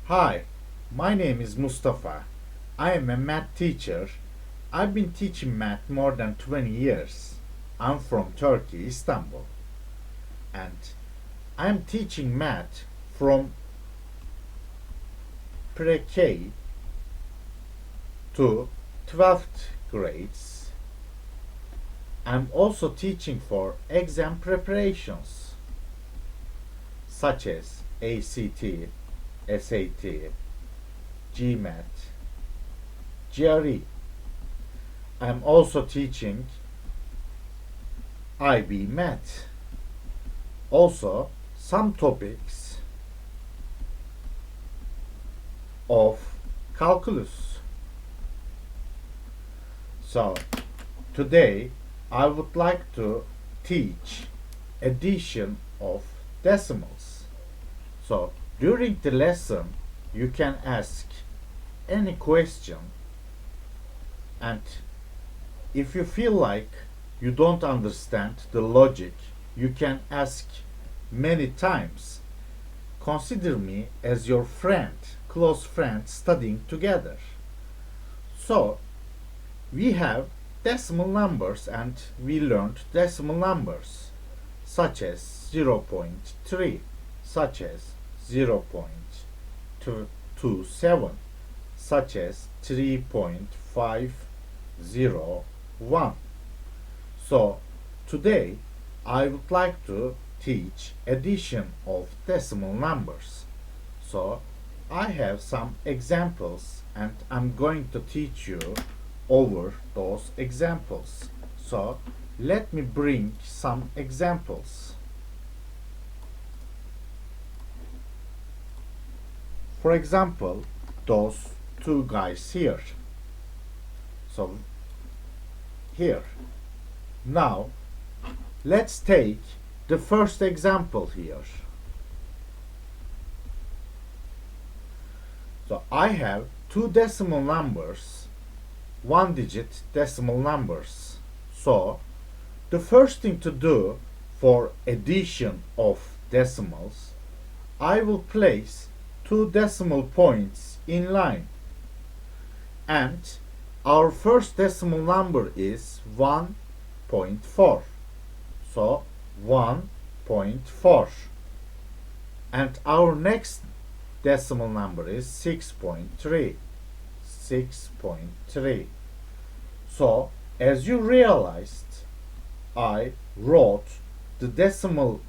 Hi, my name is Mustafa. I am a math teacher. I've been teaching math more than 20 years. I'm from Turkey, Istanbul, and I am teaching math from pre-K to 12th grades. I'm also teaching for exam preparations such as ACT, SAT, GMAT, GRE. I'm also teaching IB Math. Also, some topics of calculus. So, today I would like to teach addition of decimals. So, during the lesson, you can ask any question, and if you feel like you don't understand the logic, you can ask many times. Consider me as your friend, close friend, studying together. So, we have decimal numbers and we learned decimal numbers such as 0.3, such as 0.227, such as 3.501. So today I would like to teach addition of decimal numbers. So I have some examples and I'm going to teach you over those examples. So let me bring some examples. For example, those two guys here. So here. Now let's take the first example here. So I have two decimal numbers, one digit decimal numbers. So the first thing to do for addition of decimals, I will place two decimal points in line, and our first decimal number is 1.4. So 1.4, and our next decimal number is 6.3. 6.3. So as you realized, I wrote the decimal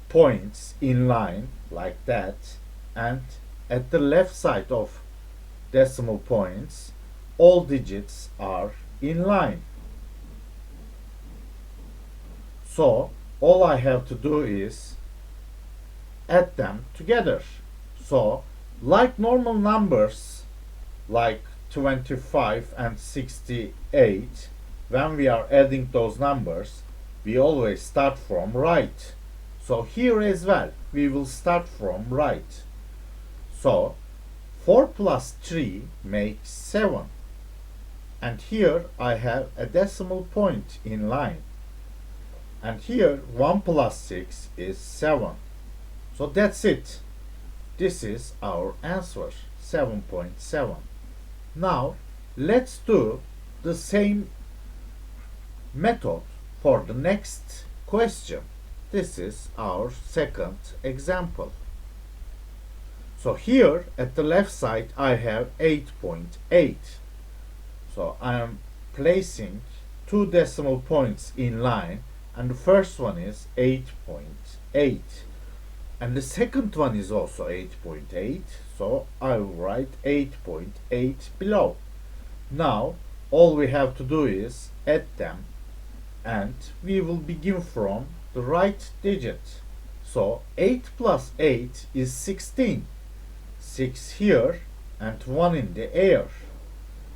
points in line like that, and at the left side of decimal points all digits are in line. So all I have to do is add them together. So like normal numbers like 25 and 68, when we are adding those numbers, we always start from right. So here as well, we will start from right. So 4 plus 3 makes 7. And here I have a decimal point in line. And here 1 plus 6 is 7. So that's it. This is our answer, 7.7. Now let's do the same method for the next question. This is our second example. So here at the left side I have 8.8. So I am placing two decimal points in line, and the first one is 8.8 and the second one is also 8.8. So I will write 8.8 below. Now all we have to do is add them, and we will begin from the right digit. So 8 plus 8 is 16. 6 here and 1 in the air.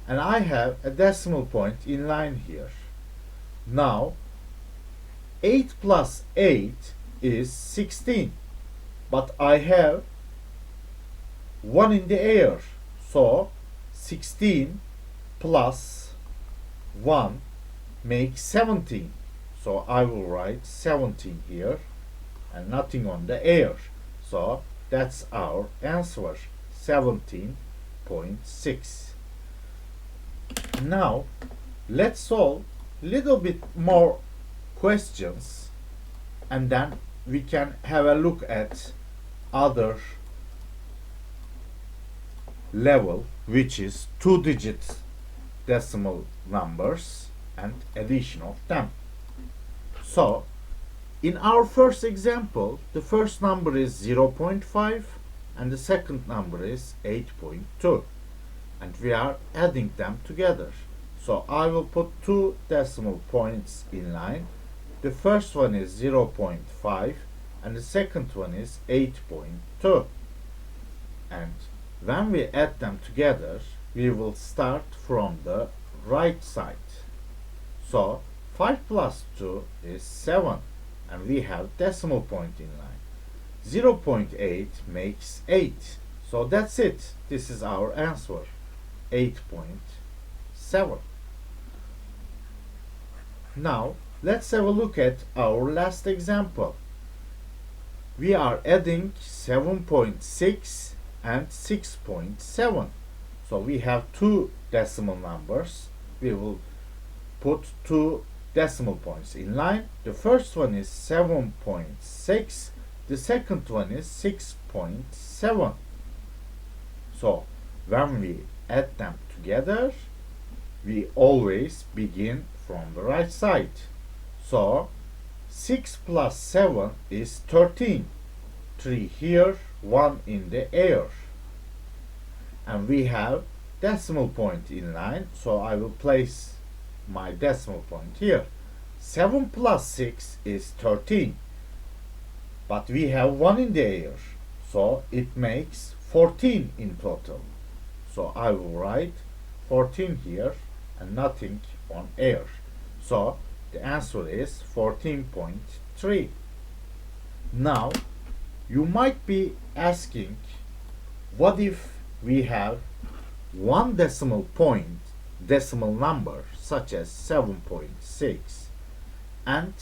And I have a decimal point in line here. Now 8 plus 8 is 16. But I have 1 in the air. So 16 plus 1 makes 17. So I will write 17 here and nothing on the air. So that's our answer, 17.6. Now let's solve little bit more questions, and then we can have a look at other level, which is two-digit decimal numbers and addition of them. So in our first example, the first number is 0.5 and the second number is 8.2, and we are adding them together. So I will put two decimal points in line. The first one is 0.5 and the second one is 8.2. And when we add them together, we will start from the right side. So 5 plus 2 is 7, and we have decimal point in line. 0.8 makes 8. So that's it. This is our answer, 8.7. Now let's have a look at our last example. We are adding 7.6 and 6.7. So we have two decimal numbers. We will put two decimal points in line. The first one is 7.6. The second one is 6.7. So when we add them together, we always begin from the right side. So 6 plus 7 is 13. 3 here, 1 in the air. And we have decimal point in line, so I will place my decimal point here. 7 plus 6 is 13. But we have 1 in the air, so it makes 14 in total. So I will write 14 here and nothing on air. So the answer is 14.3. Now you might be asking, what if we have one decimal point, decimal number such as 7.6, and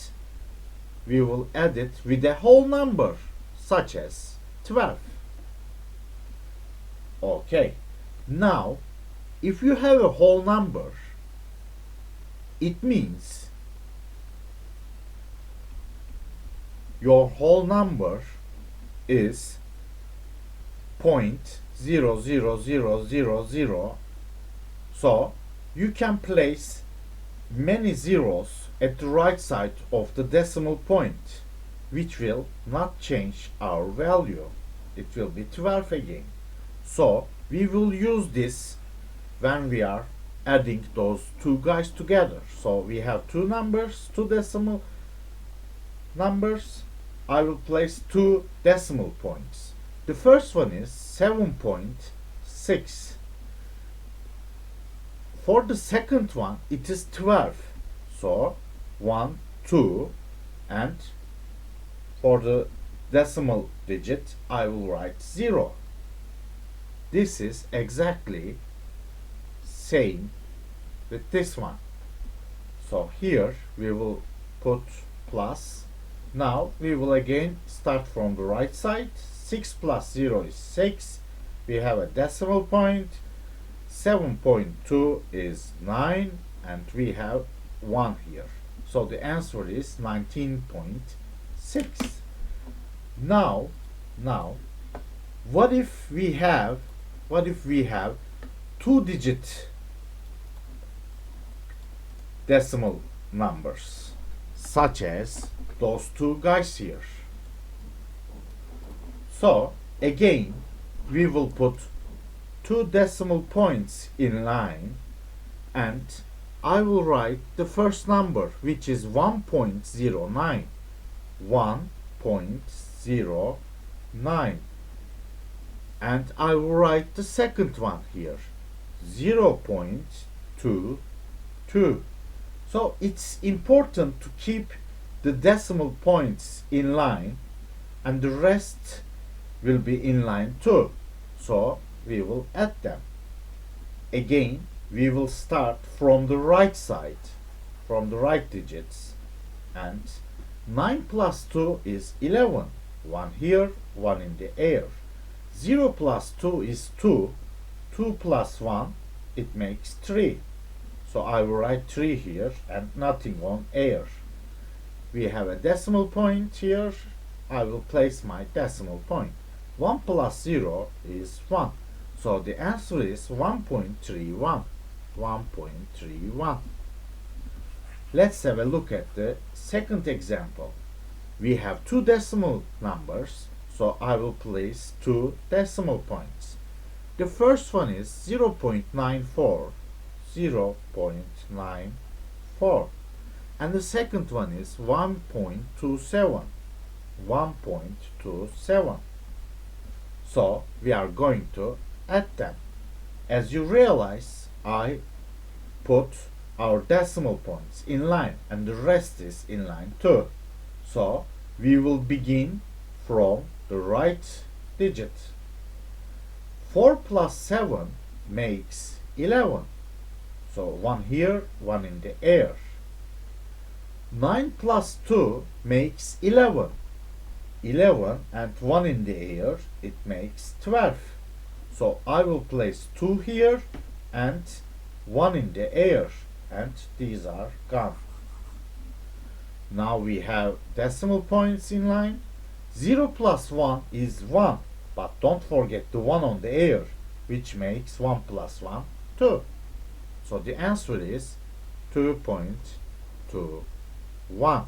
we will add it with a whole number such as 12. Okay, now if you have a whole number, it means your whole number is 0.00000. So you can place many zeros at the right side of the decimal point, which will not change our value. It will be 12 again. So we will use this when we are adding those two guys together. So we have two numbers, two decimal numbers. I will place two decimal points. The first one is 7.6. For the second one, it is 12. So 1, 2, and for the decimal digit, I will write 0. This is exactly same with this one. So here we will put plus. Now we will again start from the right side. 6 plus 0 is 6. We have a decimal point. 7.2 is 9, and we have 1 here. So the answer is 19.6. Now what if we have two-digit decimal numbers such as those two guys here? So again we will put two decimal points in line, and I will write the first number, which is 1.09. 1.09. And I will write the second one here, 0.22. So it's important to keep the decimal points in line, and the rest will be in line too. So we will add them. Again, we will start from the right side, from the right digits, and 9 plus 2 is 11. 1 here, 1 in the air. 0 plus 2 is 2. 2 plus 1, it makes 3. So I will write 3 here and nothing on air. We have a decimal point here. I will place my decimal point. 1 plus 0 is 1. So the answer is 1.31. 1.31. Let's have a look at the second example. We have two decimal numbers, so I will place two decimal points. The first one is 0.94, 0.94, and the second one is 1.27, 1.27. So we are going to add them. As you realize, I put our decimal points in line and the rest is in line too. So we will begin from the right digit. 4 plus 7 makes 11. So one here, one in the air. 9 plus 2 makes 11. 11 and 1 in the air, it makes 12. So I will place 2 here and 1 in the air, and these are gone. Now we have decimal points in line. 0 plus 1 is 1, but don't forget the 1 on the air, which makes 1 plus 1, 2. So the answer is 2.21.